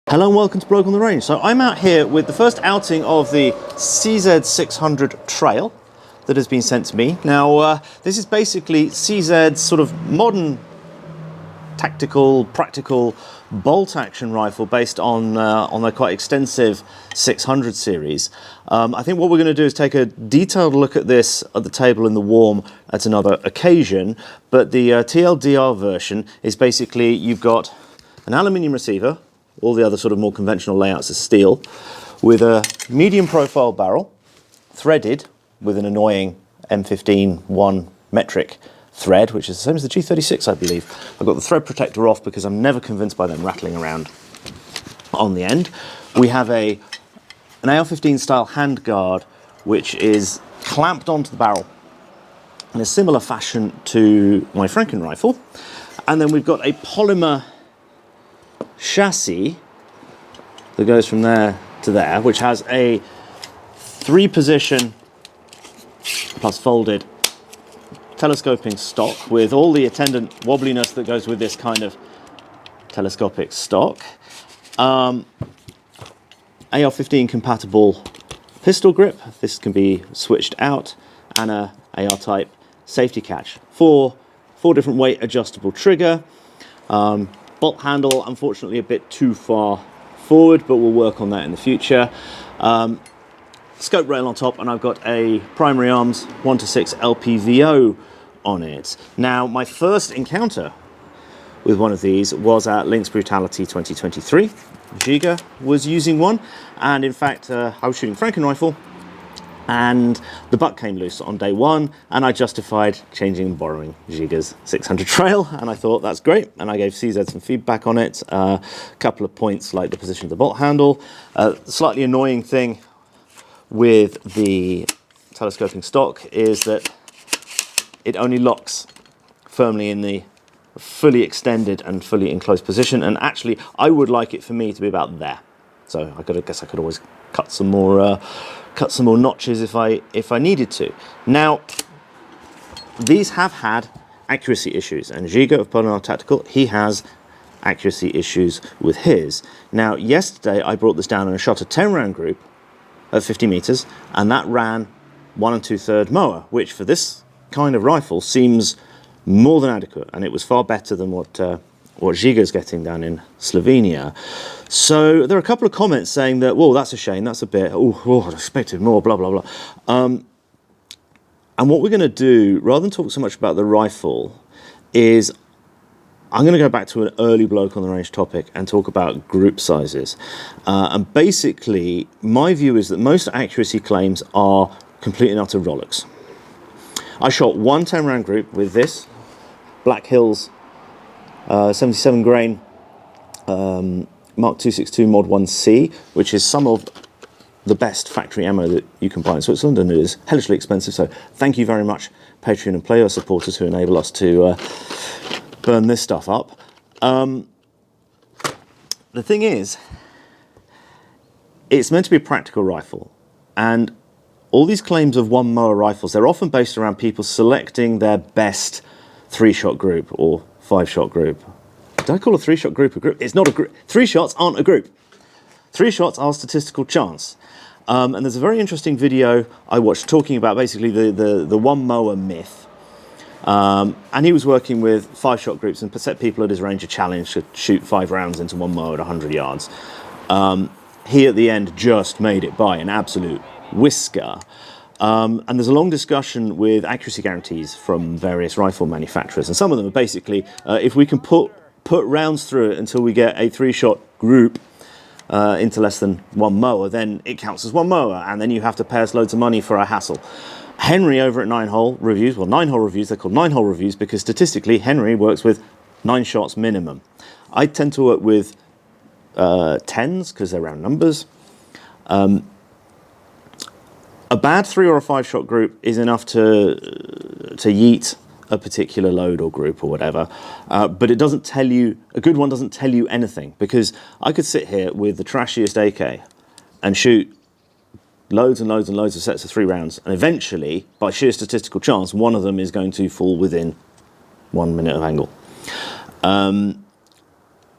Hello and welcome to Bloke on the Range. So I'm out here with the first outing of the CZ600 Trail that has been sent to me. Now this is basically CZ's sort of modern tactical, practical bolt action rifle based on their quite extensive 600 series. I think what we're going to do is take a detailed look at this at the table in the warm at another occasion, but the TLDR version is basically you've got an aluminium receiver. All the other sort of more conventional layouts are steel, with a medium profile barrel, threaded with an annoying M15 1 metric thread, which is the same as the G36, I believe. I've got the thread protector off because I'm never convinced by them rattling around on the end. We have an AR-15 style handguard, which is clamped onto the barrel in a similar fashion to my Franken rifle. And then we've got a polymer chassis that goes from there to there, which has a 3-position plus folded telescoping stock with all the attendant wobbliness that goes with this kind of telescopic stock. AR-15 compatible pistol grip. This can be switched out, and a AR-type safety catch. Four different weight adjustable trigger. Bolt handle, unfortunately a bit too far forward, but we'll work on that in the future. Scope rail on top, and I've got a primary arms 1:6 LPVO on it. Now, my first encounter with one of these was at Lynx Brutality 2023. Giga was using one, and in fact, I was shooting Franken rifle, and the butt came loose on day one, and I justified changing and borrowing Giga's 600 Trail, and I thought that's great, and I gave CZ some feedback on it. A couple of points like the position of the bolt handle. Slightly annoying thing with the telescoping stock is that it only locks firmly in the fully extended and fully enclosed position, and actually I would like it for me to be about there. So I guess I could always cut some more notches if I needed to. Now, these have had accuracy issues, and Giga of Polymer Tactical, he has accuracy issues with his. Now, yesterday I brought this down and I shot a 10-round group at 50 meters, and that ran 1 2/3 mower, which for this kind of rifle seems more than adequate, and it was far better than what Giga's getting down in Slovenia. So there are a couple of comments saying that, well, that's a shame, that's a bit, I'd expected more, blah, blah, blah. And what we're going to do, rather than talk so much about the rifle, is I'm going to go back to an early Bloke on the Range topic and talk about group sizes. And basically, my view is that most accuracy claims are complete and utter rollicks. I shot one 10-round group with this Black Hills 77 grain Mark 262 Mod 1C, which is some of the best factory ammo that you can buy in Switzerland, and it is hellishly expensive. So thank you very much, Patreon and Player supporters, who enable us to burn this stuff up. The thing is, it's meant to be a practical rifle, and all these claims of one mower rifles, they're often based around people selecting their best 3-shot group or 5-shot group. Did I call a 3-shot group a group? It's not a group. 3 shots aren't a group. 3 shots are statistical chance. And there's a very interesting video I watched talking about basically the one mower myth. And he was working with 5-shot groups and set people at his range a challenge to shoot 5 rounds into one mower at 100 yards. He at the end just made it by an absolute whisker. And there's a long discussion with accuracy guarantees from various rifle manufacturers, and some of them are basically, if we can put rounds through it until we get a 3-shot group into less than one mower, then it counts as one mower, and then you have to pay us loads of money for our hassle. Henry over at 9-hole reviews, well, 9-hole reviews, they're called 9-hole reviews because statistically Henry works with 9 shots minimum. I tend to work with 10s because they're round numbers. A bad 3 or a 5-shot group is enough to yeet a particular load or group or whatever, but it doesn't tell you, a good one doesn't tell you anything, because I could sit here with the trashiest AK and shoot loads and loads and loads of sets of 3 rounds, and eventually, by sheer statistical chance, one of them is going to fall within 1 minute of angle.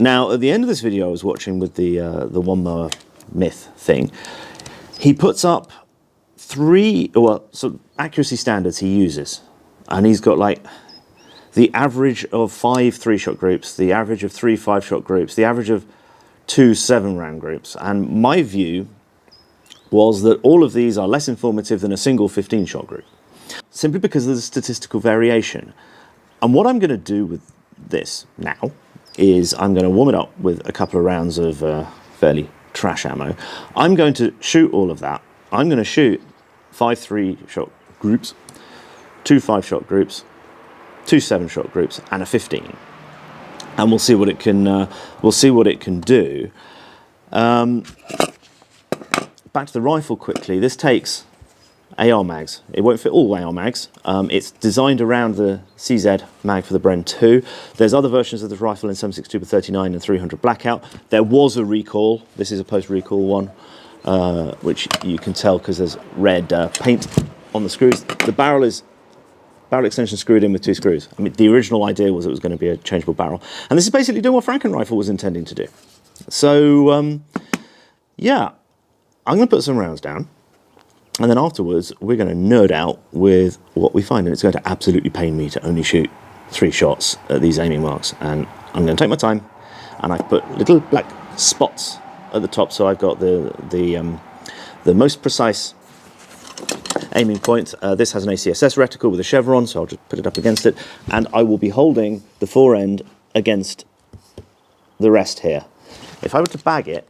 Now, at the end of this video I was watching with the one mower myth thing, he puts up some accuracy standards he uses. And he's got like the average of 5 3-shot groups, the average of 3 5-shot groups, the average of 2 7-round groups. And my view was that all of these are less informative than a single 15-shot group, simply because of the statistical variation. And what I'm going to do with this now is I'm going to warm it up with a couple of rounds of fairly trash ammo. I'm going to shoot all of that. I'm going to shoot 5 3-shot groups, 2 5-shot groups, 2 7-shot groups, and a 15, and we'll see what it can do. Back to the rifle quickly. This takes AR mags. It won't fit all AR mags. It's designed around the CZ mag for the Bren 2. There's other versions of this rifle in 7.62 with 39 and 300 blackout. There was a recall. This is a post-recall one, which you can tell because there's red paint on the screws. The barrel extension screwed in with 2 screws. I mean, the original idea was it was going to be a changeable barrel. And this is basically doing what Frankenrifle was intending to do. So, yeah, I'm going to put some rounds down. And then afterwards, we're going to nerd out with what we find. And it's going to absolutely pain me to only shoot 3 shots at these aiming marks. And I'm going to take my time. And I've put little black spots at the top. So I've got the most precise aiming point. This has an ACSS reticle with a chevron, so I'll just put it up against it, and I will be holding the forend against the rest here. If I were to bag it,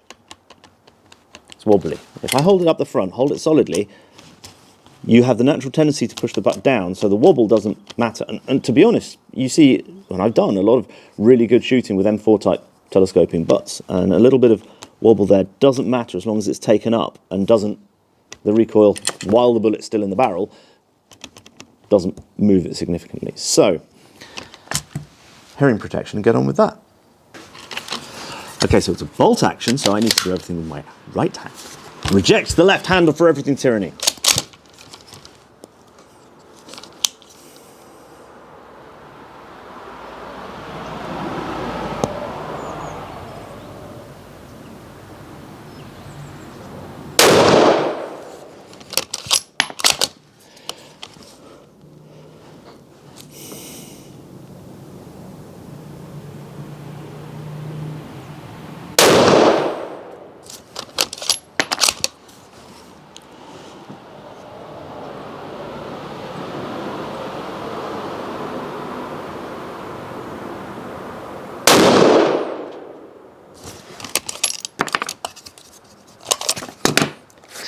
it's wobbly. If I hold it up the front, hold it solidly, you have the natural tendency to push the butt down, so the wobble doesn't matter. And to be honest, you see, when I've done a lot of really good shooting with M4 type telescoping butts, and a little bit of wobble there doesn't matter as long as it's taken up and the recoil, while the bullet's still in the barrel, doesn't move it significantly. So, herring protection, and get on with that. Okay, so it's a bolt action, so I need to do everything with my right hand. Reject the left handle for everything tyranny.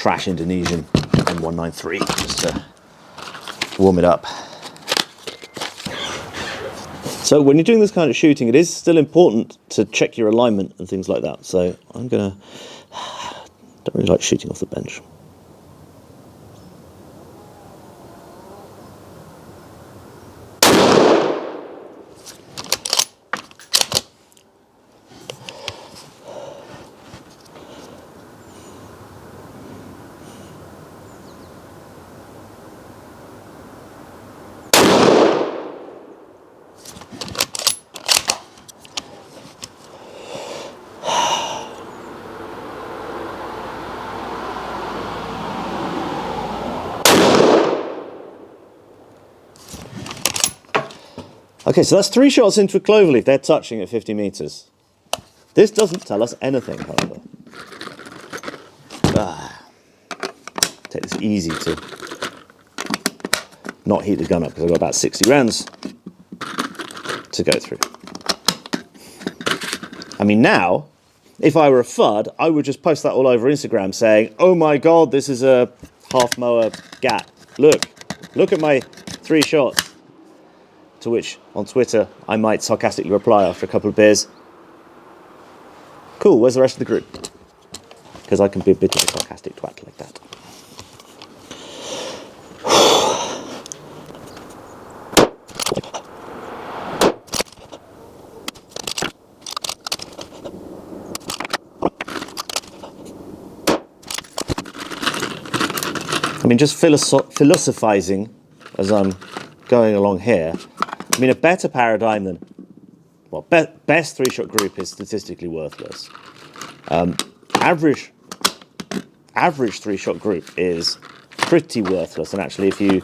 Trash Indonesian M193 just to warm it up. So when you're doing this kind of shooting, it is still important to check your alignment and things like that. So don't really like shooting off the bench. Okay, so that's 3 shots into a cloverleaf. They're touching at 50 meters. This doesn't tell us anything, however. Take this easy to not heat the gun up because I've got about 60 rounds to go through. I mean, now, if I were a FUD, I would just post that all over Instagram saying, oh my God, this is a half mower gat. Look at my 3 shots. To which, on Twitter, I might sarcastically reply after a couple of beers, cool, where's the rest of the group? Because I can be a bit of a sarcastic twat like that. I mean, just philosophizing as I'm going along here, I mean, a better paradigm than well, best three-shot group is statistically worthless. Average three-shot group is pretty worthless. And actually, if you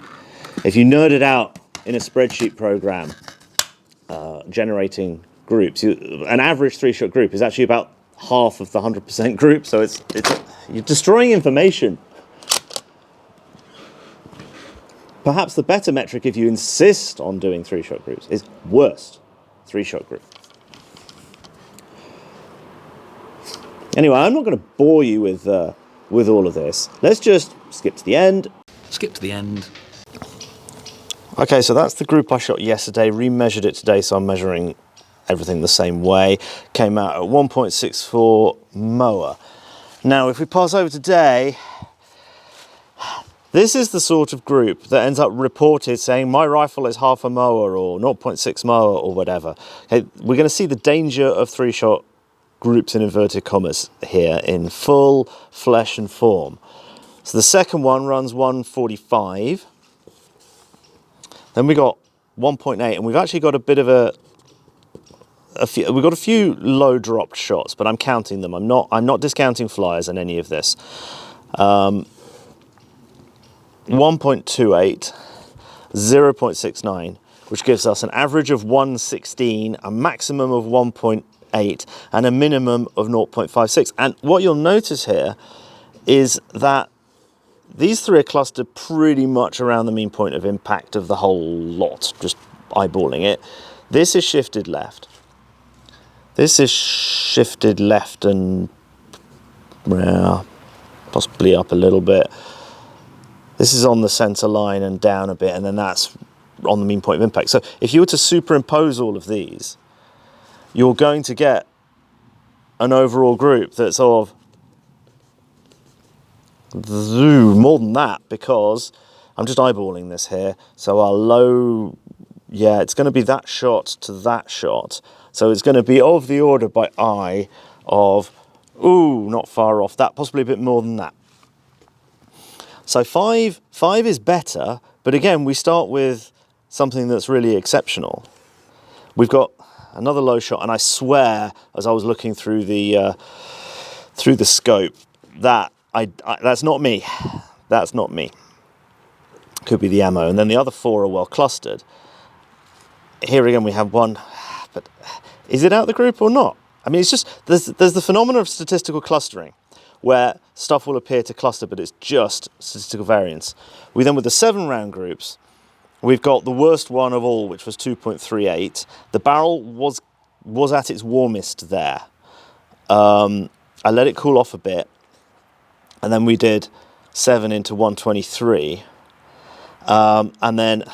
nerd it out in a spreadsheet program generating groups, an average three-shot group is actually about half of the 100% group. So it's you're destroying information. Perhaps the better metric, if you insist on doing three-shot groups, is worst three-shot group. Anyway, I'm not going to bore you with all of this. Let's just skip to the end. Okay, so that's the group I shot yesterday. Remeasured it today, so I'm measuring everything the same way. Came out at 1.64 moa. Now, if we pass over today, this is the sort of group that ends up reported saying my rifle is half a moa or 0.6 moa or whatever. Okay, we're going to see the danger of three-shot groups in inverted commas here in full flesh and form. So the second one runs 145. Then we got 1.8, and we've actually got a bit of we've got a few low dropped shots, but I'm counting them. I'm not discounting flyers in any of this. 1.28, 0.69, which gives us an average of 116, a maximum of 1.8, and a minimum of 0.56. And what you'll notice here is that these three are clustered pretty much around the mean point of impact of the whole lot, just eyeballing it. This is shifted left. This is shifted left and possibly up a little bit. This is on the center line and down a bit, and then that's on the mean point of impact. So if you were to superimpose all of these, you're going to get an overall group that's of more than that, because I'm just eyeballing this here. So our low, it's going to be that shot to that shot. So it's going to be of the order by eye of, not far off that, possibly a bit more than that. So five is better, but again, we start with something that's really exceptional. We've got another low shot, and I swear, as I was looking through the scope, that that's not me. That's not me. Could be the ammo, and then the other four are well clustered. Here again, we have one, but is it out the group or not? I mean, it's just there's the phenomenon of statistical clustering, where stuff will appear to cluster, but it's just statistical variance. We then, with the 7-round groups, we've got the worst one of all, which was 2.38. The barrel was at its warmest there. I let it cool off a bit, and then we did 7 into 123. And then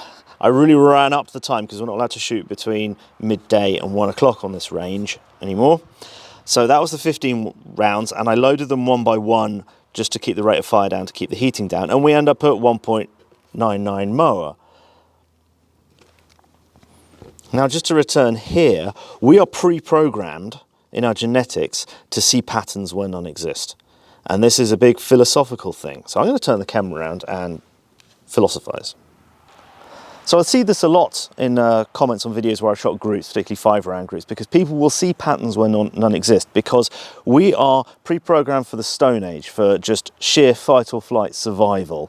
I really ran up the time, because we're not allowed to shoot between midday and 1 o'clock on this range anymore. So that was the 15 rounds, and I loaded them one by one just to keep the rate of fire down, to keep the heating down, and we end up at 1.99 moa. Now, just to return here, we are pre-programmed in our genetics to see patterns where none exist. And this is a big philosophical thing. So I'm going to turn the camera around and philosophize. So I see this a lot in comments on videos where I shot groups, particularly 5-round groups, because people will see patterns where none exist, because we are pre-programmed for the Stone Age, for just sheer fight or flight survival.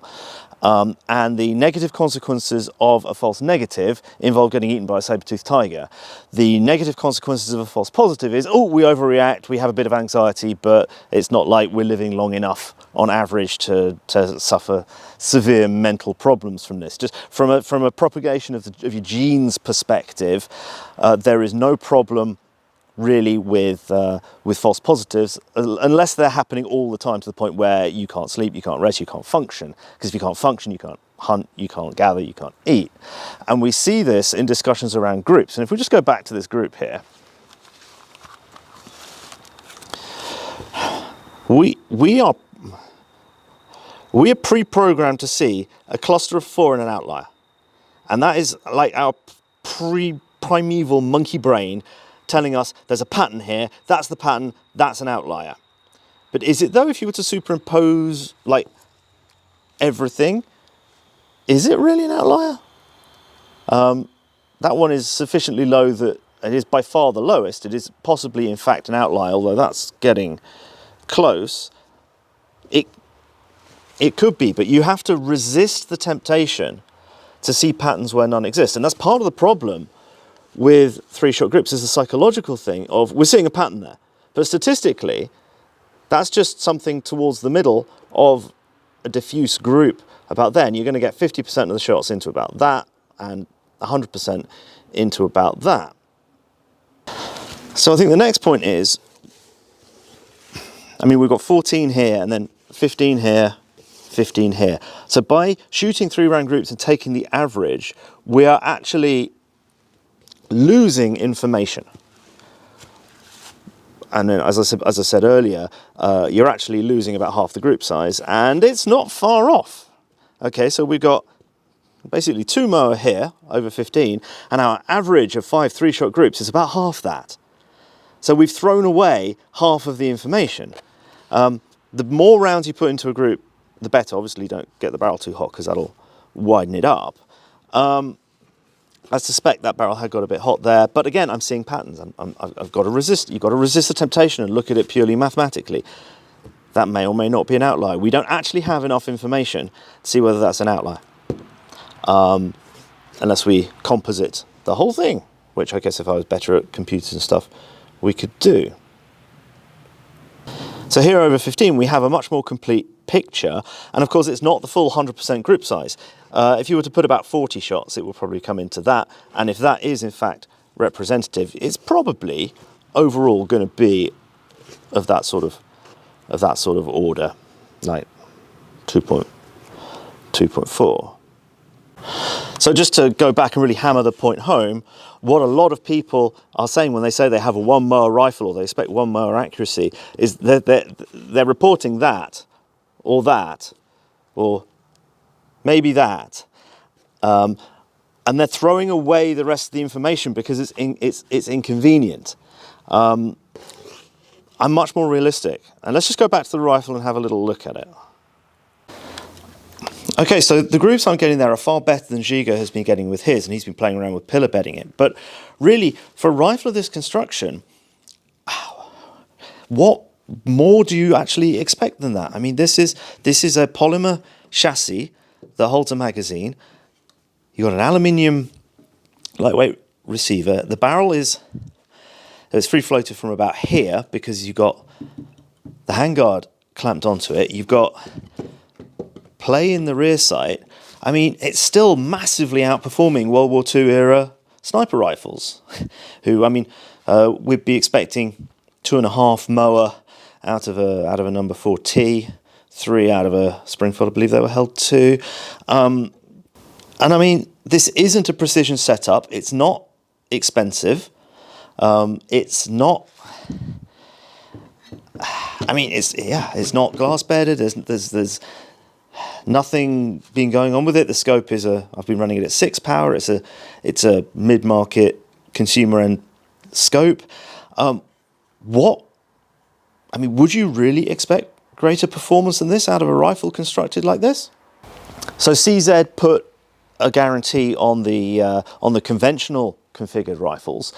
And the negative consequences of a false negative involve getting eaten by a saber-toothed tiger. The negative consequences of a false positive is, we overreact, we have a bit of anxiety, but it's not like we're living long enough on average to suffer severe mental problems from this. Just from a propagation of your genes perspective, there is no problem really with false positives, unless they're happening all the time to the point where you can't sleep, you can't rest, you can't function. Because if you can't function, you can't hunt, you can't gather, you can't eat. And we see this in discussions around groups. And if we just go back to this group here, we are pre-programmed to see a cluster of 4 and an outlier. And that is like our primeval monkey brain telling us there's a pattern here, that's the pattern, that's an outlier. But is it though, if you were to superimpose like everything, is it really an outlier? That one is sufficiently low that by far the lowest. It is possibly, in fact, an outlier, although that's getting close. It could be, but you have to resist the temptation to see patterns where none exist. And that's part of the problem with three-shot groups, is the psychological thing of we're seeing a pattern there. But statistically, that's just something towards the middle of a diffuse group about there. And you're going to get 50% of the shots into about that and 100% into about that. So I think the next point is, I mean, we've got 14 here and then 15 here, 15 here. So by shooting 3-round groups and taking the average, we are actually losing information. And then, as I said earlier, you're actually losing about half the group size, and it's not far off. Okay, so we've got basically 2 moa here, over 15, and our average of 5 3-shot groups is about half that. So we've thrown away half of the information. The more rounds you put into a group, the better. Obviously, don't get the barrel too hot because that'll widen it up. I suspect that barrel had got a bit hot there, but again, I'm seeing patterns. I've got to resist. You've got to resist the temptation and look at it purely mathematically. That may or may not be an outlier. We don't actually have enough information to see whether that's an outlier, unless we composite the whole thing, which I guess if I was better at computers and stuff, we could do. So here over 15, we have a much more complete picture, and of course it's not the full 100% group size. If you were to put about 40 shots, it will probably come into that, and if that is in fact representative, it's probably overall going to be of that sort of order, like 2.4. So just to go back and really hammer the point home, what a lot of people are saying when they say they have a 1 moa rifle or they expect 1 moa accuracy is they're reporting that, or maybe that, and they're throwing away the rest of the information because it's inconvenient. I'm much more realistic, and let's just go back to the rifle and have a little look at it. Okay, so the groups I'm getting there are far better than Giga has been getting with his, and he's been playing around with pillar bedding it. But really, for a rifle of this construction, what more do you actually expect than that? I mean, this is a polymer chassis that holds a magazine. You've got an aluminium lightweight receiver. The barrel is free floated from about here because you've got the handguard clamped onto it. You've got play in the rear sight. I mean, it's still massively outperforming World War II era sniper rifles, who, I mean, we'd be expecting 2.5 moa out of a number 4T, 3 out of a Springfield, I believe they were held 2. And I mean, this isn't a precision setup. It's not expensive. It's not. I mean, it's not glass bedded. There's nothing been going on with it. The scope is I've been running it at 6 power. It's a mid-market consumer end scope. Would you really expect greater performance than this out of a rifle constructed like this? So CZ put a guarantee on the conventional configured rifles.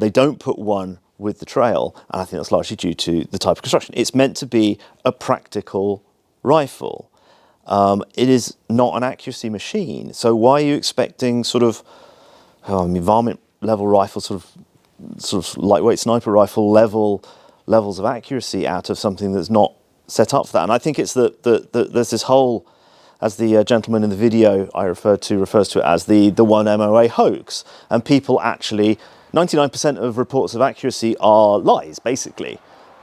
They don't put one with the Trail, and I think that's largely due to the type of construction. It's meant to be a practical rifle. It is not an accuracy machine. So why are you expecting sort of varmint level rifle, sort of lightweight sniper rifle levels of accuracy out of something that's not set up for that? And I think it's that there's this whole, as the gentleman in the video I referred to refers to it as the 1 MOA hoax. And people actually, 99% of reports of accuracy are lies, basically.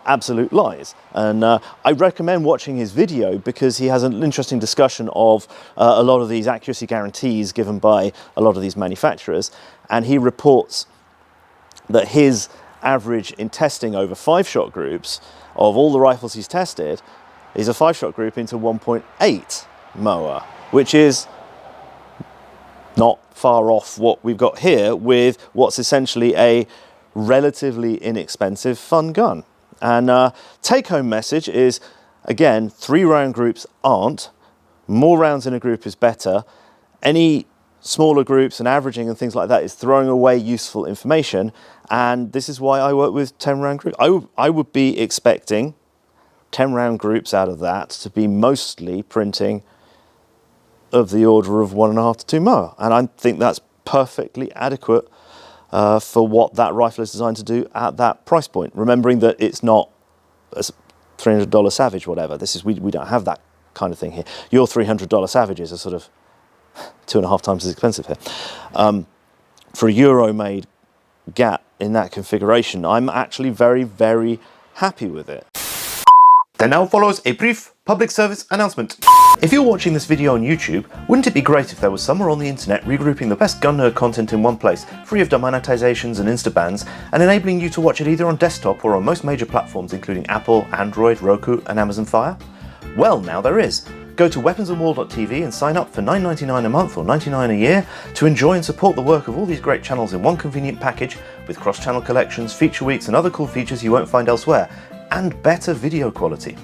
Absolute lies. And I recommend watching his video because he has an interesting discussion of a lot of these accuracy guarantees given by a lot of these manufacturers. And he reports that his average in testing over 5-shot groups of all the rifles he's tested is a 5-shot group into 1.8 MOA, which is not far off what we've got here with what's essentially a relatively inexpensive fun gun. And take-home message is, again, 3-round groups aren't. More rounds in a group is better. Any smaller groups and averaging and things like that is throwing away useful information. And this is why I work with 10 round groups. I would be expecting 10 round groups out of that to be mostly printing of the order of 1.5 to 2 moa. And I think that's perfectly adequate for what that rifle is designed to do at that price point. Remembering that it's not a $300 Savage, whatever. We don't have that kind of thing here. Your $300 Savages are sort of 2.5 times as expensive here. For a Euro-made Gat in that configuration, I'm actually very, very happy with it. There now follows a brief public service announcement. If you're watching this video on YouTube, wouldn't it be great if there was somewhere on the internet regrouping the best gun nerd content in one place, free of demonetizations and insta-bans, and enabling you to watch it either on desktop or on most major platforms including Apple, Android, Roku and Amazon Fire? Well, now there is. Go to weaponsandwall.tv and sign up for $9.99 a month or $99 a year to enjoy and support the work of all these great channels in one convenient package with cross-channel collections, feature weeks and other cool features you won't find elsewhere, and better video quality.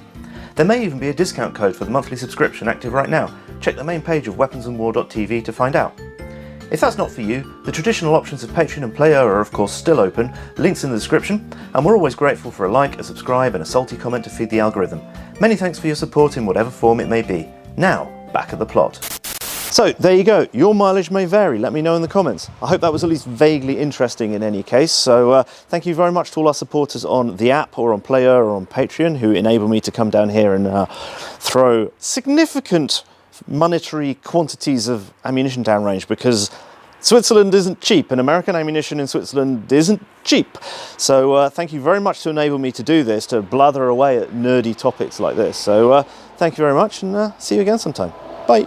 There may even be a discount code for the monthly subscription active right now. Check the main page of weaponsandwall.tv to find out. If that's not for you, the traditional options of Patreon and Player are of course still open, links in the description, and we're always grateful for a like, a subscribe and a salty comment to feed the algorithm. Many thanks for your support in whatever form it may be. Now, back at the plot. So there you go, your mileage may vary, let me know in the comments. I hope that was at least vaguely interesting in any case, so thank you very much to all our supporters on the app or on Player or on Patreon who enable me to come down here and throw significant monetary quantities of ammunition downrange, because Switzerland isn't cheap and American ammunition in Switzerland isn't cheap. So thank you very much to enable me to do this, to blather away at nerdy topics like this. So thank you very much and see you again sometime. Bye.